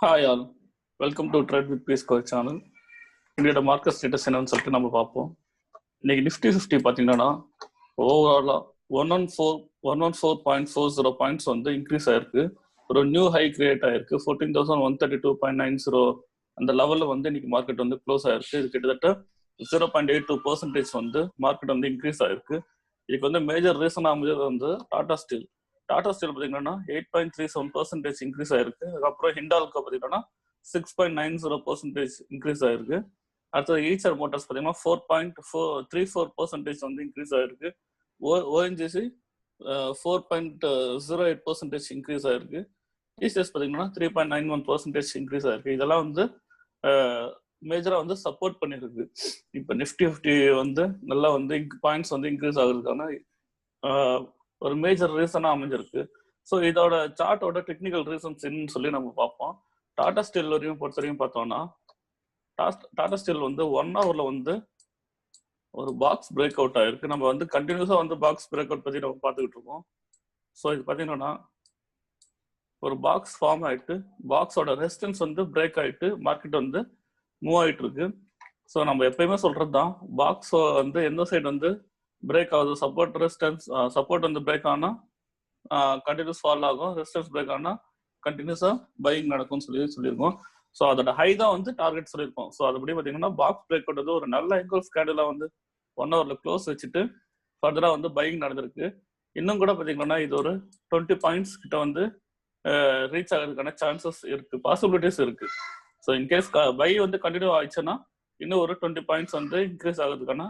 Hi all, welcome to trade with peace coach channel. இன்னையோட market status என்னன்னு சொல்லிட்டு நம்ம பார்ப்போம். இன்னைக்கு நிஃப்டி 50 பார்த்தீங்கன்னா ஓவராலாக 114.40 பாயிண்ட்ஸ் வந்து இன்க்ரீஸ் ஆயிருக்கு. ஒரு நியூ ஹை கிரியேட் ஆயிருக்கு. 14,132.90 அந்த லெவலில் வந்து இன்னைக்கு மார்க்கெட் வந்து க்ளோஸ் ஆயிருக்கு. இது கிட்டத்தட்ட 0.82% வந்து மார்க்கெட் வந்து இன்க்ரீஸ் ஆயிருக்கு. இதுக்கு வந்து மேஜர் ரீசன் அமைஞ்சது வந்து டாடா ஸ்டீல் பார்த்தீங்கன்னா 8.37% இன்க்ரீஸ் ஆயிருக்கு. அதுக்கப்புறம் ஹிண்டால்கோ பார்த்தீங்கன்னா 6.90% இன்க்ரீஸ் ஆயிருக்கு. அடுத்தது ஈச்சர் மோட்டார்ஸ் பார்த்தீங்கன்னா 4.34% வந்து இன்க்ரீஸ் ஆயிருக்கு. ஓஎன்ஜிசி 4.08% இன்க்ரீஸ் ஆயிருக்கு. டிசிஎஸ் பார்த்தீங்கன்னா 3.91% இன்க்ரீஸ் ஆயிருக்கு. இதெல்லாம் வந்து மேஜரா வந்து சப்போர்ட் பண்ணிருக்கு. இப்போ நிஃப்டி 50 வந்து நல்லா வந்து பாயிண்ட்ஸ் வந்து இன்க்ரீஸ் ஆகுறதுக்கான ஒரு மேஜர் ரீசனா அமைஞ்சிருக்கு. ஸோ இதோட சார்ட்டோட டெக்னிக்கல் ரீசன்ஸ் என்னன்னு சொல்லி நம்ம பார்ப்போம். டாடா ஸ்டீல் வரையும் பொறுத்த வரையும் பார்த்தோம்னா டாடா ஸ்டீல் வந்து 1 ஹவர்ல வந்து ஒரு பாக்ஸ் பிரேக் அவுட் ஆயிருக்கு. நம்ம வந்து கண்டினியூஸா வந்து பாக்ஸ் பிரேக் அவுட் பத்தி நம்ம பார்த்துக்கிட்டு இருக்கோம். ஸோ இது பார்த்தீங்கன்னா ஒரு பாக்ஸ் ஃபார்ம் ஆயிட்டு பாக்ஸோட ரெசிஸ்டன்ஸ் வந்து பிரேக் ஆயிட்டு மார்க்கெட் வந்து மூவ் ஆயிட்டு இருக்கு. ஸோ நம்ம எப்பயுமே சொல்றது தான், பாக்ஸ் வந்து எந்த சைடு வந்து பிரேக் ஆகுது, சப்போர்ட் ரெசிஸ்டன்ஸ், சப்போர்ட் வந்து பிரேக் ஆனா கண்டினியூஸ் ஃபால் ஆகும், ரெசிஸ்டன்ஸ் பிரேக் ஆனா கண்டினியூஸா பையிங் நடக்கும்னு சொல்லியிருக்கோம். ஸோ அதோட ஹை தான் வந்து டார்கெட் சொல்லியிருக்கோம். ஸோ அதுபடி பார்த்தீங்கன்னா பாக்ஸ் பிரேக் அவுட் வந்து ஒரு நல்ல எங்கல்ஃப் கேண்டிலா வந்து 1 ஹவர்ல க்ளோஸ் வச்சுட்டு ஃபர்தரா வந்து பையிங் நடந்திருக்கு. இன்னும் கூட பார்த்தீங்கன்னா இது ஒரு 20 பாயிண்ட்ஸ் கிட்ட வந்து ரீச் ஆகிறதுக்கான சான்சஸ் இருக்கு, பாசிபிலிட்டிஸ் இருக்கு. ஸோ இன்கேஸ் பை வந்து கண்டினியூ ஆயிடுச்சுன்னா இன்னும் ஒரு 20 பாயிண்ட்ஸ் வந்து இன்க்ரீஸ் ஆகிறதுக்கான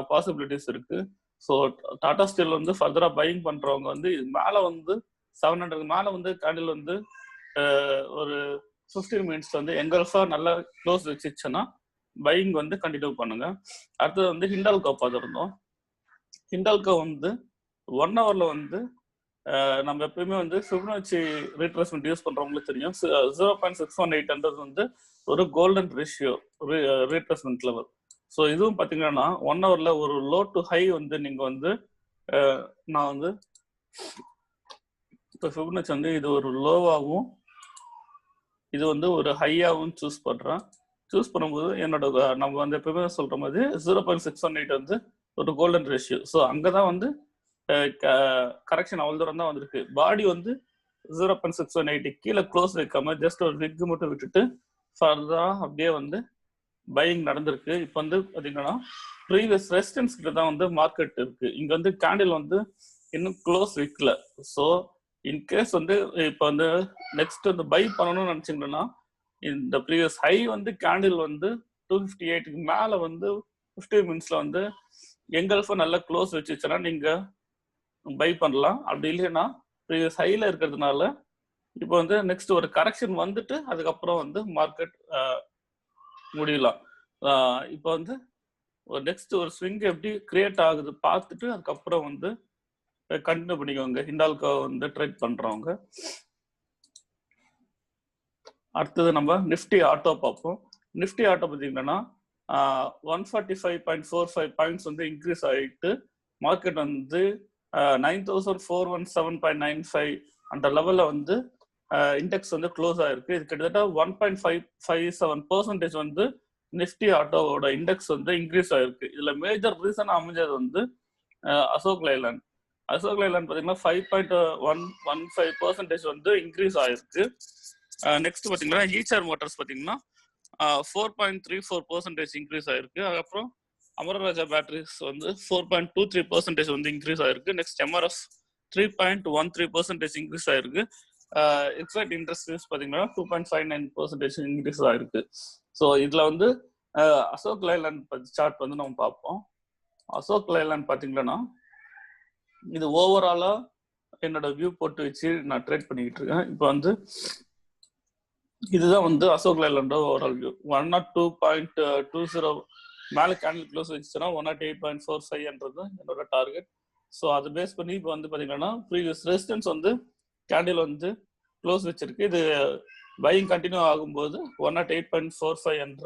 பாசிபிலிட்டிஸ் இருக்கு. ஸோ டாடா ஸ்டீல் வந்து ஃபர்தரா பையிங் பண்றவங்க வந்து மேலே வந்து 700 மேலே வந்து கேண்டில் வந்து ஒரு 15 மினிட்ஸ் வந்து எங்கல்ஃபா நல்லா க்ளோஸ் வச்சுச்சுன்னா பையிங் வந்து கண்டினியூ பண்ணுங்க. அடுத்தது வந்து ஹிண்டால்கோ பார்த்துருந்தோம். ஹிண்டால்கோ வந்து 1 ஹவர்ல வந்து நம்ம எப்பயுமே வந்து ஃபிபனாச்சி ரீட்ரேஸ்மெண்ட் யூஸ் பண்றவங்களுக்கு தெரியும். 0.618 வந்து ஒரு golden ratio retracement level. So இதுவும் பார்த்தீங்கன்னா 1 ஹவர்ல ஒரு லோ டு ஹை வந்து நீங்க வந்து நான் வந்து இப்போ ஃபிபனாச்சி வந்து இது ஒரு லோவாகவும் இது வந்து ஒரு ஹையாகவும் சூஸ் பண்றேன். சூஸ் பண்ணும்போது என்னோட நம்ம வந்து எப்பவுமே சொல்ற மாதிரி 0.618 வந்து ஒரு கோல்டன் ரேஷியோ. ஸோ அங்கதான் வந்து கரெக்ஷன் அவ்வளோ தூரம் தான் வந்திருக்கு. பாடி வந்து 0.618 கீழே க்ளோஸ் வைக்காம ஜஸ்ட் ஒரு விக் மட்டும் விட்டுட்டு ஃபர்தரா அப்படியே வந்து பையிங் நடந்திருக்கு. இப்போ வந்து பார்த்தீங்கன்னா ப்ரீவியஸ் ரெசிஸ்டன்ஸ் கிட்ட தான் வந்து மார்க்கெட் இருக்கு. இங்க வந்து கேண்டில் வந்து இன்னும் க்ளோஸ் வைக்கல. ஸோ இன்கேஸ் வந்து இப்போ வந்து நெக்ஸ்ட் வந்து பை பண்ணணும்னு நினைச்சீங்கன்னா இந்த ப்ரீவியஸ் ஹை வந்து கேண்டில் வந்து 258க்கு மேலே வந்து 50 மினிட்ஸ்ல வந்து எங்கல்ஃபா நல்லா க்ளோஸ் வச்சுச்சுன்னா நீங்க பை பண்ணலாம். அப்படி இல்லைன்னா ப்ரீவியஸ் ஹைல இருக்கிறதுனால இப்போ வந்து நெக்ஸ்ட் ஒரு கரெக்ஷன் வந்துட்டு அதுக்கப்புறம் வந்து மார்க்கெட் முடியலாம். இப்போ வந்து ஒரு நெக்ஸ்ட் ஒரு ஸ்விங் எப்படி கிரியேட் ஆகுது பார்த்துட்டு அதுக்கப்புறம் வந்து கண்டினியூ பண்ணிக்கோங்க ஹிண்டால்கோ வந்து ட்ரேட் பண்றவங்க. அடுத்தது நம்ம நிஃப்டி ஆட்டோ பார்ப்போம். நிஃப்டி ஆட்டோ பார்த்தீங்கன்னா 145.45 பாயிண்ட்ஸ் வந்து இன்க்ரீஸ் ஆகிட்டு மார்க்கெட் வந்து 9,417.95 அந்த லெவல்ல வந்து இண்டெக்ஸ் வந்து க்ளோஸ் ஆயிருக்கு. இது கிட்டத்தட்ட 1.57% வந்து நிஃப்டி ஆட்டோவோட இண்டெக்ஸ் வந்து இன்க்ரீஸ் ஆயிருக்கு. இதுல மேஜர் ரீசன் அமைஞ்சது வந்து அசோக் லைலாண்ட் பார்த்தீங்கன்னா 5.115% வந்து இன்க்ரீஸ் ஆயிருக்கு. நெக்ஸ்ட் பார்த்தீங்கன்னா ஈச்சர் மோட்டார்ஸ் பார்த்தீங்கன்னா 4.34% இன்க்ரீஸ் ஆயிருக்கு. அதுக்கப்புறம் அமரராஜா பேட்டரிஸ் வந்து 4.23% வந்து இன்க்ரீஸ் ஆயிருக்கு. நெக்ஸ்ட் எம்ஆர்எஃப் 3.13% இன்க்ரீஸ் ஆயிருக்கு. எக்ஸைட் இண்டஸ்ட்ரீஸ் பார்த்தீங்கன்னா 2.59% இன்க்ரீஸ் ஆயிருக்கு. ஸோ இதுல வந்து அசோக் லைலாண்ட் சார்ட் வந்து நம்ம பார்ப்போம். அசோக் லைலாண்ட் பார்த்தீங்கன்னா இது ஓவராலா என்னோட வியூ போட்டு வச்சு நான் ட்ரேட் பண்ணிக்கிட்டு இருக்கேன். இப்போ வந்து இதுதான் வந்து அசோக் லைலாண்டோட ஓவரால் வியூ. 102.20 மேலே கேண்டில் க்ளோஸ் வச்சுன்னா 108.45 என்னோட டார்கெட். ஸோ அதை பேஸ் பண்ணி இப்போ வந்து பார்த்தீங்கன்னா ப்ரீவியஸ் ரெசிஸ்டன்ஸ் வந்து கேண்டில் வந்து க்ளோஸ் வச்சிருக்கு. இது பையிங் கண்டினியூ ஆகும்போது 108.45 என்ற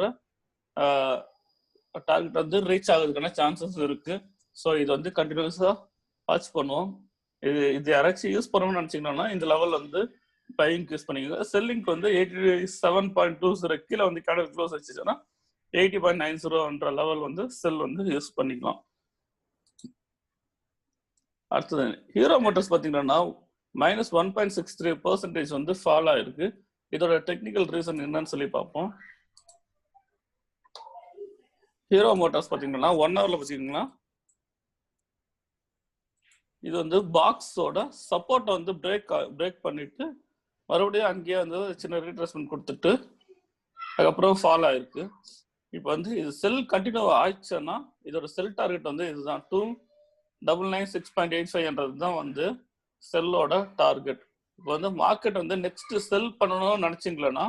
டார்கெட் வந்து ரீச் ஆகுறதுக்கான சான்சஸ் இருக்கு. ஸோ இது வந்து கண்டினியூஸா வாட்ச் பண்ணுவோம். இது யாராச்சும் யூஸ் பண்ணணும்னு நினைச்சீங்கன்னா இந்த லெவல் வந்து பையிங் யூஸ் பண்ணிக்கோங்க. செல்லிங்க்கு வந்து 87.20 கீழே வந்து கேண்டல் க்ளோஸ் வச்சுச்சுன்னா 80.90 லெவல் வந்து செல் வந்து யூஸ் பண்ணிக்கலாம். அடுத்தது ஹீரோ மோட்டார்ஸ் பார்த்தீங்கன்னா -1.63% வந்து ஃபால் ஆயிருக்கு. இதோட டெக்னிக்கல் ரீசன் என்னன்னு சொல்லி பார்ப்போம். ஹீரோ மோட்டார்ஸ் பார்த்தீங்கன்னா 1 ஹவர்ல பார்த்தீங்கன்னா இது வந்து பாக்ஸோட சப்போர்ட்டை வந்து பிரேக் பண்ணிட்டு மறுபடியும் அங்கேயே வந்து சின்ன ரீட்ரேஸ்மெண்ட் கொடுத்துட்டு அதுக்கப்புறம் ஃபால் ஆயிருக்கு. இப்போ வந்து இது செல் கண்டினியூ ஆயிடுச்சுன்னா இதோட செல் டார்கெட் வந்து இதுதான் 29996.85 தான் வந்து செல்லோட டார்கெட். இப்போ வந்து மார்க்கெட் வந்து நெக்ஸ்ட் செல் பண்ணணும்னு நினைச்சிங்களேன்னா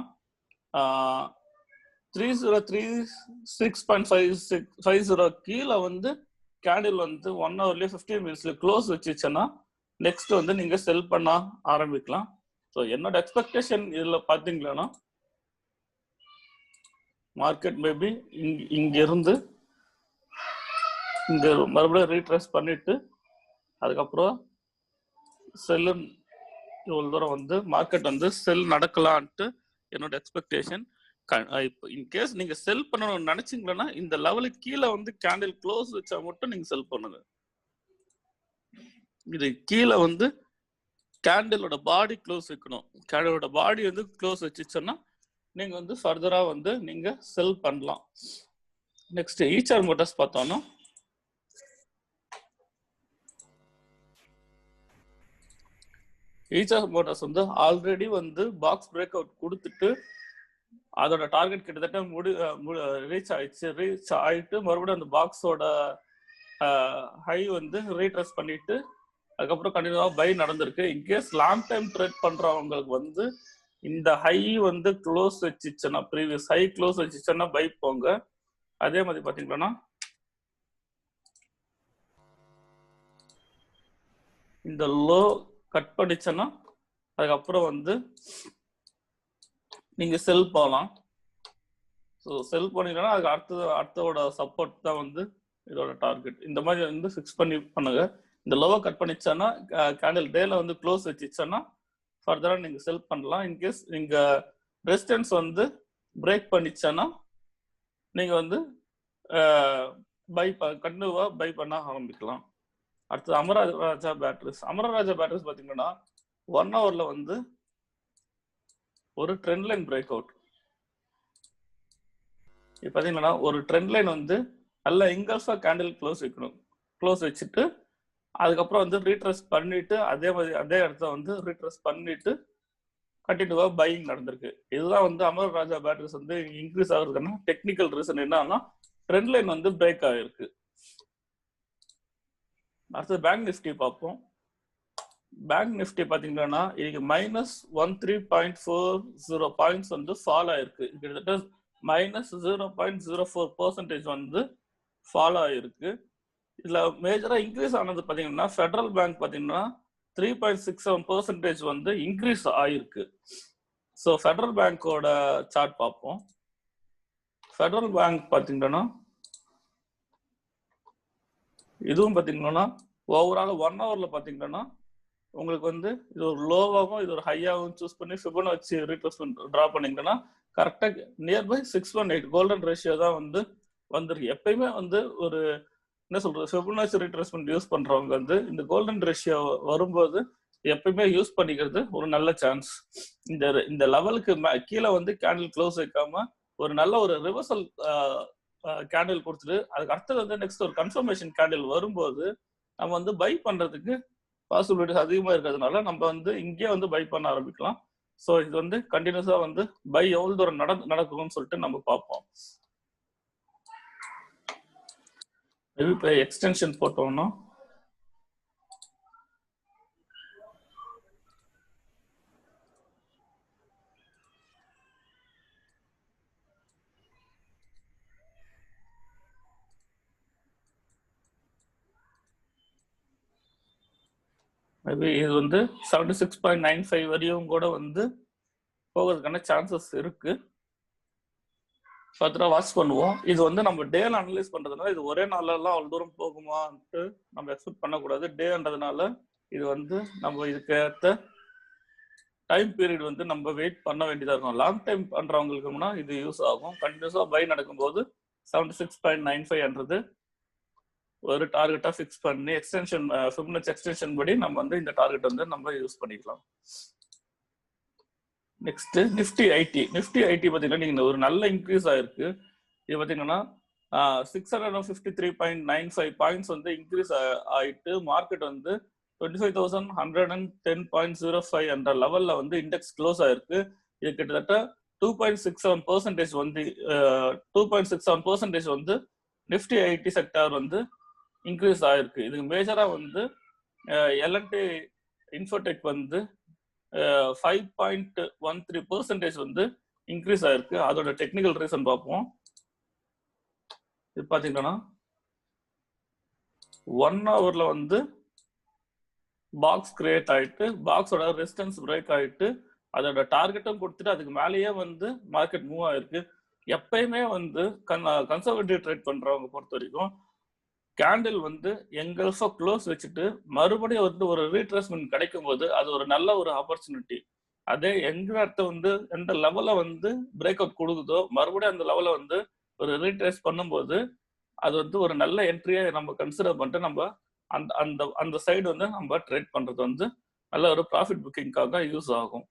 303.5650 கீழே வந்து கேண்டில் வந்து 1 ஹவர்லயே 15 மினிட்ஸ்ல க்ளோஸ் வச்சுச்சுன்னா நெக்ஸ்ட் வந்து நீங்க செல் பண்ண ஆரம்பிக்கலாம். ஸோ என்னோட எக்ஸ்பெக்டேஷன் இதுல பாத்தீங்கன்னா மார்க்கெட் மேபி இங்க இருந்து இங்க மறுபடியும் ரீட்ரேஸ் பண்ணிட்டு அதுக்கப்புறம் செல்லு இவ்வளவு தூரம் வந்து மார்க்கெட் வந்து செல் நடக்கலான்ட்டு என்னோட எக்ஸ்பெக்டேஷன். இப்போ இன்கேஸ் நீங்க செல் பண்ணணும்னு நினைச்சீங்கன்னா இந்த லெவலுக்கு கீழே வந்து கேண்டில் க்ளோஸ் வச்சா மட்டும் நீங்க செல் பண்ணுங்க. இது கீழே வந்து கேண்டிலோட பாடி க்ளோஸ் வைக்கணும். கேண்டிலோட பாடி வந்து க்ளோஸ் வச்சுச்சுன்னா நீங்க வந்து ஃபர்தரா வந்து நீங்க செல் பண்ணலாம். நெக்ஸ்ட் ஈச்ஆர் மோட்டார்ஸ் பார்த்தோம்னா ஈச்ஆர் மோட்டார்ஸ் வந்து ஆல்ரெடி வந்து பாக்ஸ் பிரேக் அவுட் கொடுத்துட்டு அதோட டார்கெட் கிட்டத்தட்ட ரீச் ஆயிட்டு மறுபடியும் அந்த பாக்ஸோட ஹை வந்து ரீட்ரேஸ் பண்ணிட்டு அதுக்கப்புறம் கண்டினியூவா பை நடந்திருக்கு. இன்கேஸ் லாங் டைம் ட்ரேட் பண்றவங்களுக்கு வந்து இந்த ஹை வந்து க்ளோஸ் வச்சுச்சுன்னா ப்ரீவியஸ் ஹை க்ளோஸ் வச்சுச்சுன்னா பை போங்க. அதே மாதிரி பாத்தீங்கன்னா இந்த லோ கட் பண்ணிச்சுன்னா அதுக்கப்புறம் வந்து நீங்க செல் போகலாம். ஸோ செல் பண்ணீங்கன்னா அதுக்கு அடுத்தோட சப்போர்ட் தான் வந்து இதோட டார்கெட். இந்த மாதிரி வந்து ஃபிக்ஸ் பண்ணி பண்ணுங்க. இந்த லோவை கட் பண்ணிச்சானா கேண்டில் டேல வந்து க்ளோஸ் வச்சுச்சுன்னா ஃபர்தரா நீங்க செல் பண்ணலாம். இன்கேஸ் நீங்க ரெசிஸ்டன்ஸ் வந்து பிரேக் பண்ணிச்சானா நீங்க வந்து கண்டினியூவா பை பண்ண ஆரம்பிக்கலாம். அடுத்தது அமரராஜா பேட்டரிஸ். அமரராஜா பேட்டரிஸ் பாத்தீங்கன்னா 1 ஹவர்ல வந்து ஒரு ட்ரெண்ட் லைன் பிரேக் அவுட். இப்போ பாத்தீங்கன்னா ஒரு ட்ரெண்ட் லைன் வந்து நல்ல இங்கல்ஃபா கேண்டில் க்ளோஸ் வைக்கணும். க்ளோஸ் வச்சுட்டு அதுக்கப்புறம் வந்து ரீட்ரேஸ் பண்ணிட்டு அதே இடத்த வந்து ரீட்ரேஸ் பண்ணிட்டு கண்டினியூவா பையிங் நடந்திருக்கு. இதுதான் வந்து அமரராஜா பேட்டரிஸ் வந்து இன்க்ரீஸ் ஆகுறதுக்கான டெக்னிக்கல் ரீசன் என்னன்னா ட்ரெண்ட் லைன் வந்து பிரேக் ஆகிருக்கு. அடுத்தது பேங்க் நிஃப்டி பார்ப்போம். பேங்க் நிஃப்டி பாத்தீங்கன்னா இன்னைக்கு -13.40 பாயிண்ட்ஸ் வந்து ஃபால் ஆயிருக்கு. கிட்டத்தட்ட -0.04% வந்து ஃபால் ஆயிருக்கு. இதுல மேஜரா இன்க்ரீஸ் ஆனது பாத்தீங்கன்னா ஃபெடரல் பேங்க் பாத்தீங்கன்னா 3.67% வந்து இன்க்ரீஸ் ஆயிருக்கு. ஸோ ஃபெடரல் பேங்கோட சார்ட் பார்ப்போம். ஃபெடரல் பேங்க் பாத்தீங்கன்னா இதுவும் பாத்தீங்கன்னா ஓவரால் 1 ஹவர்ல பாத்தீங்கன்னா உங்களுக்கு வந்து இது ஒரு லோவாகவும் இது ஒரு ஹையாகவும் சூஸ் பண்ணி ஃபிபோனாச்சி ரீட்ரேஸ்மெண்ட் டிரா பண்ணீங்கன்னா கரெக்டா நியர்பை 618 கோல்டன் ரேஷியோ தான் வந்து வந்துருக்கு. எப்பயுமே வந்து ஒரு என்ன சொல்றது ஃபிபோனாச்சி ரீட்ரேஸ்மெண்ட் யூஸ் பண்றவங்க வந்து இந்த கோல்டன் ரேஷியோ வரும்போது எப்பயுமே யூஸ் பண்ணிக்கிறது ஒரு நல்ல சான்ஸ். இந்த லெவலுக்கு கீழே வந்து கேண்டில் க்ளோஸ் வைக்காம ஒரு நல்ல ஒரு ரிவர்சல் கேண்டில் கொடுத்துட்டு அதுக்கு அடுத்தது வந்து நெக்ஸ்ட் ஒரு கன்ஃபர்மேஷன் கேண்டில் வரும்போது நம்ம வந்து பை பண்றதுக்கு பாசிபிலிட்டிஸ் அதிகமா இருக்கிறதுனால நம்ம வந்து இங்கே வந்து பை பண்ண ஆரம்பிக்கலாம். ஸோ இது வந்து கண்டினியூஸா வந்து பை எவ்வளவு தூரம் நடக்கும்னு சொல்லிட்டு நம்ம பார்ப்போம். இப்போ எக்ஸ்டென்ஷன் போட்டோம்னா மேபி இது வந்து 76.95 வரையும் கூட வந்து போகிறதுக்கான சான்சஸ் இருக்கு. ஃபர்தரா வாட்ச் பண்ணுவோம். இது வந்து நம்ம டேல அனலைஸ் பண்றதுனால இது ஒரே நாள்ல எல்லாம் அவ்வளவு தூரம் போகுமான்ட்டு நம்ம எக்ஸ்பெக்ட் பண்ணக்கூடாது. டேன்றதுனால இது வந்து நம்ம இதுக்கு ஏற்ற டைம் பீரியட் வந்து நம்ம வெயிட் பண்ண வேண்டியதா இருக்கும். லாங் டைம் பண்றவங்களுக்குனா இது யூஸ் ஆகும். கண்டினியூஸா பை நடக்கும்போது 76.95 ஒரு டார்கெட்டா ஃபிக்ஸ் பண்ணி எக்ஸ்டென்ஷன் ஃபிபொனாச்சி எக்ஸ்டென்ஷன் படி நம்ம வந்து இந்த டார்கெட் வந்து நம்ம யூஸ் பண்ணிக்கலாம். Next Nifty IT. Nifty IT பார்த்தீங்கன்னா நீங்க ஒரு நல்ல இன்க்ரீஸ் ஆயிருக்கு. இது பார்த்தீங்கன்னா 653.95 பாயிண்ட்ஸ் வந்து இன்க்ரீஸ் ஆயிட்டு மார்க்கெட் வந்து 25,110.05 என்ற லெவல்ல வந்து இண்டெக்ஸ் க்ளோஸ் ஆயிருக்கு. இது கிட்டத்தட்ட 2.67% வந்து 2.67% வந்து நிஃப்டி ஐடி செக்டார் வந்து இன்க்ரீஸ் ஆயிருக்கு. இதுக்கு மேஜரா வந்து எல்என்டி இன்ஃபோடெக் வந்து 5.13% வந்து இன்க்ரீஸ் ஆயிருக்கு. அதோட டெக்னிக்கல் ரீசன் பார்ப்போம். இது பாத்தீங்கன்னா 1 ஹவர்ல வந்து பாக்ஸ் கிரியேட் ஆயிட்டு பாக்ஸோட ரெசிஸ்டன்ஸ் பிரேக் ஆயிட்டு அதோட டார்கெட்டும் கொடுத்துட்டு அதுக்கு மேலேயே வந்து மார்க்கெட் மூவ் ஆயிருக்கு. எப்பயுமே வந்து கன்சர்வேட்டிவ் ட்ரேட் பண்றவங்க பொறுத்த வரைக்கும் கேண்டில் வந்து எங்கல்ஃபா க்ளோஸ் வச்சுட்டு மறுபடியும் வந்து ஒரு ரீட்ரேஸ்மெண்ட் கிடைக்கும் போது அது ஒரு நல்ல ஒரு ஆப்பர்ச்சுனிட்டி. அதே எங்க இடத்த வந்து எந்த லெவல்ல வந்து பிரேக் அவுட் கொடுக்குதோ மறுபடியும் அந்த லெவல்ல வந்து ஒரு ரீட்ரேஸ் பண்ணும்போது அது வந்து ஒரு நல்ல என்ட்ரியை நம்ம கன்சிடர் பண்ணிட்டு நம்ம அந்த அந்த அந்த சைடு வந்து நம்ம ட்ரேட் பண்றது வந்து நல்ல ஒரு ப்ராஃபிட் புக்கிங்காக யூஸ் ஆகும்.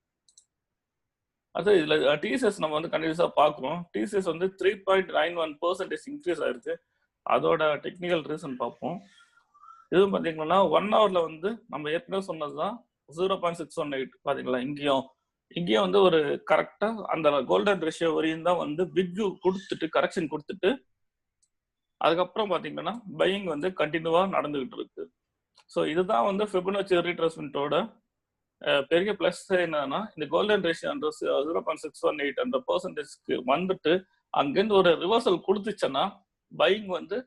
அது இதுல டிசிஎஸ் நம்ம வந்து கண்டினியூஸா பாக்குறோம். டிசிஎஸ் வந்து 3.91% இன்க்ரீஸ் ஆயிருக்கு. அதோட டெக்னிக்கல் ரீசன் பார்ப்போம். இது பாத்தீங்கன்னா 1 ஹவர்ல வந்து நம்ம ஏற்கனவே சொன்னதுதான் 0.618 பாத்தீங்களா. இங்கேயும் வந்து ஒரு கரெக்டா அந்த கோல்டன் ரேஷியோ வரையும் தான் வந்து பிக் கொடுத்துட்டு கரெக்ஷன் கொடுத்துட்டு அதுக்கப்புறம் பாத்தீங்கன்னா பையிங் வந்து கண்டினியூவா நடந்துகிட்டு இருக்கு. ஸோ இதுதான் வந்து ஃபிபொனாச்சி ரீட்ரேஸ்மெண்ட்டோட பெரிய பிளஸ் என்னன்னா இந்த கோல்டன் ரேஷியோ 0.618 அந்த பெர்சன்டேஜ்க்கு வந்துட்டு அங்கிருந்து ஒரு ரிவர்சல் கொடுத்துச்சுன்னா பையிங் வந்து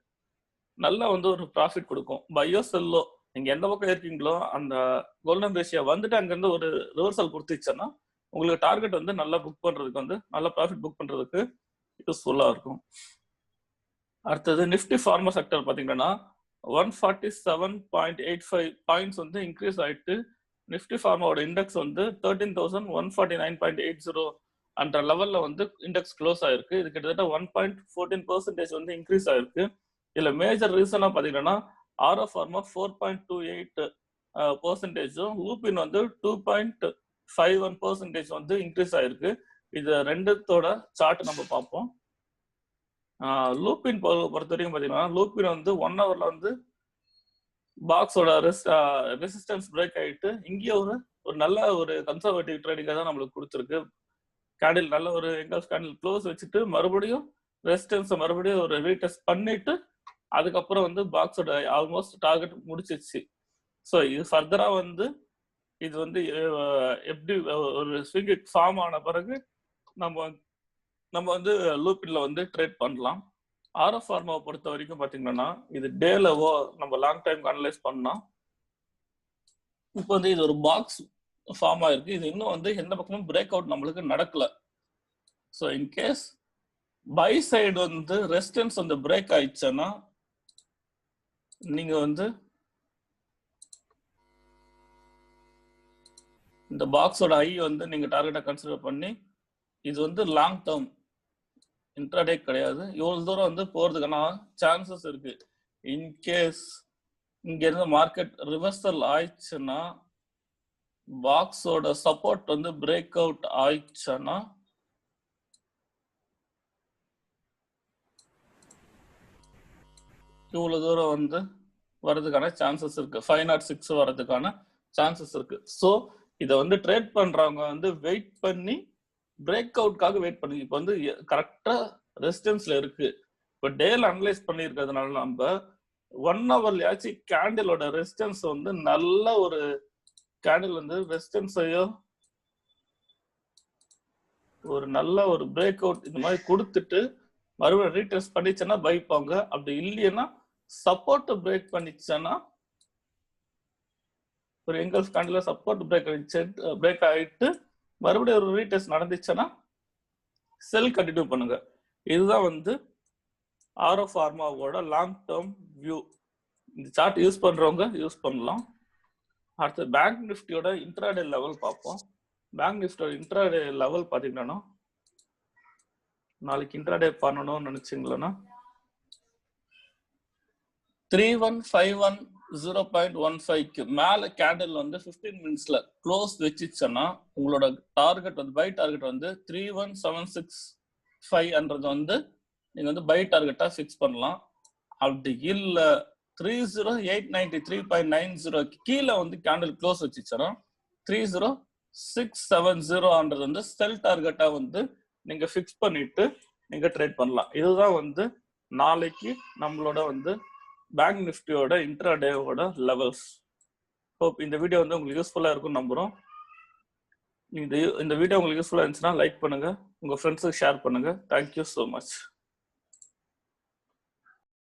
நல்லா வந்து ஒரு ப்ராஃபிட் கொடுக்கும். பையோ செல்லோ நீங்க எந்த பக்கம் இருக்கீங்களோ அந்த கோல்டன் ரேஷியோ வந்துட்டு அங்கிருந்து ஒரு ரிவர்சல் கொடுத்துச்சுன்னா உங்களுக்கு டார்கெட் வந்து நல்லா புக் பண்றதுக்கு வந்து நல்ல ப்ராஃபிட் புக் பண்றதுக்கு யூஸ்ஃபுல்லா இருக்கும். அடுத்தது நிஃப்டி ஃபார்மா செக்டர் பாத்தீங்கன்னா 147.85 பாயிண்ட்ஸ் வந்து இன்க்ரீஸ் ஆயிட்டு நிஃப்டி ஃபார்மாவோட இண்டெக்ஸ் வந்து 13,149.80 அந்த லெவல்ல வந்து இண்டெக்ஸ் க்ளோஸ் ஆயிருக்கு. இது கிட்டத்தட்ட 1.14% வந்து இன்க்ரீஸ் ஆயிருக்கு. இதுல மேஜர் ரீசனா பாத்தீங்கன்னா ஆரோ ஃபார்மா 4.28%, லூபின் வந்து 2.51% வந்து இன்க்ரீஸ் ஆயிருக்கு. இது ரெண்டுத்தோட சார்ட் நம்ம பார்ப்போம். லூபின் பொறுத்த வரைக்கும் பாத்தீங்கன்னா லூபின் வந்து 1 ஹவர்ல வந்து பாக்ஸோட ரெசிஸ்டன்ஸ் பிரேக் ஆயிட்டு இங்கேயும் ஒரு நல்ல ஒரு கன்சர்வேட்டிவ் ட்ரேடிங்கா தான் நம்மளுக்கு கொடுத்துருக்கு. கேண்டில் நல்ல ஒரு எங்கல்ஃப் கேண்டில் க்ளோஸ் வச்சுட்டு மறுபடியும் ரெசிஸ்டன்ஸை மறுபடியும் ஒரு ரீடெஸ்ட் பண்ணிட்டு அதுக்கப்புறம் வந்து பாக்ஸோட ஆல்மோஸ்ட் டார்கெட் முடிச்சிச்சு. ஸோ இது ஃபர்தரா வந்து இது வந்து எப்படி ஒரு ஸ்விங் ஃபார்ம் ஆன பிறகு நம்ம வந்து லூப்பின்ல வந்து ட்ரேட் பண்ணலாம். ஆரோ ஃபார்மாவை பொறுத்த வரைக்கும் பாத்தீங்கன்னா இது டேலவோ நம்ம லாங் டைம் அனலைஸ் பண்ணா இப்போ வந்து இது ஒரு பாக்ஸ் ஃபார்ம் ஆயிருக்கு. இது இன்னும் வந்து எந்த பக்கமும் பிரேக் அவுட் நம்மளுக்கு நடக்கல. ஸோ இன்கேஸ் பை சைடு வந்து ரெசிஸ்டன்ஸ் வந்து பிரேக் ஆயிடுச்சுன்னா நீங்க வந்து இந்த பாக்ஸோட ஐ வந்து நீங்க டார்கெட்டா கன்சிடர் பண்ணி இது வந்து லாங் டேர்ம் இன்ட்ராடே கிடையாது. இவ்வளவு தூரம் வந்து போறதுக்கான சான்சஸ் இருக்கு. இன்கேஸ் இங்க இருந்து மார்க்கெட் ரிவர்சல் ஆயிடுச்சுன்னா பாக்ஸோட சப்போர்ட் வந்து பிரேக் அவுட் ஆயிடுச்சுன்னா இவ்வளவு தூரம் வந்து வர்றதுக்கான சான்சஸ் இருக்கு. 506 வர்றதுக்கான சான்சஸ் இருக்கு. ஸோ இதை வந்து ட்ரேட் பண்றவங்க வந்து வெயிட் பண்ணி பிரேக் அவுட்காக வெயிட் பண்ணுங்க. இப்போ வந்து கரெக்டா ரெசிஸ்டன்ஸ்ல இருக்கு. இப்போ டேல அனலைஸ் பண்ணிருக்கிறதுனால நம்ம 1 ஹவர்லயாச்சும் கேண்டிலோட ரெசிஸ்டன்ஸ் வந்து நல்ல ஒரு கேண்டில் வந்து ரெசிஸ்டன்ஸையோ ஒரு நல்ல ஒரு பிரேக் அவுட் இந்த மாதிரி கொடுத்துட்டு மறுபடியும் ரீடெஸ்ட் பண்ணிச்சுன்னா பை போங்க. அப்படி இல்லைன்னா சப்போர்ட் பிரேக் பண்ணிச்சுன்னா ஒரு எங்கல்ஃப் கேண்டில சப்போர்ட் பிரேக் ஆயிட்டு மறுபடியும் ஒரு ரீடெஸ்ட் நடந்துச்சுன்னா செல் கண்டினியூ பண்ணுங்க. இதுதான் வந்து ஆரோ ஃபார்மாவோட லாங் டேர்ம் வியூ. இந்த சார்ட் யூஸ் பண்றவங்க யூஸ் பண்ணலாம். அடுத்து பேங்க் நிஃப்டியோட இன்ட்ராடே லெவல் பார்ப்போம். பேங்க் நிஃப்டியோட இன்ட்ராடே லெவல் பாத்தீங்கன்னா நாளைக்கு இன்ட்ராடே பண்ணணும்னு நினைச்சீங்களா 3151.0.15க்கு மேல கேண்டில் வந்து 15 மினிட்ஸ்ல க்ளோஸ் வச்சுச்சுன்னா உங்களோட டார்கெட் வந்து பை டார்கெட் வந்து 31765 வந்து நீங்க வந்து பை டார்கெட்டா ஃபிக்ஸ் பண்ணலாம். அப்படி இல்ல 30893.90 கீழே வந்து கேண்டில் க்ளோஸ் வச்சுச்சுன்னா 30670 வந்து செல் டார்கெட்டா வந்து நீங்க ஃபிக்ஸ் பண்ணிட்டு நீங்க ட்ரேட் பண்ணலாம். இதுதான் வந்து நாளைக்கு நம்மளோட வந்து பேங்க் நிஃப்டியோட இன்ட்ராடேவோட லெவல்ஸ். ஹோப் இந்த வீடியோ வந்து உங்களுக்கு யூஸ்ஃபுல்லா இருக்கும்னு நம்புறோம். இந்த வீடியோ உங்களுக்கு யூஸ்ஃபுல்லா இருந்துச்சுன்னா லைக் பண்ணுங்க, உங்க ஃப்ரெண்ட்ஸுக்கு ஷேர் பண்ணுங்க. Thank you so much.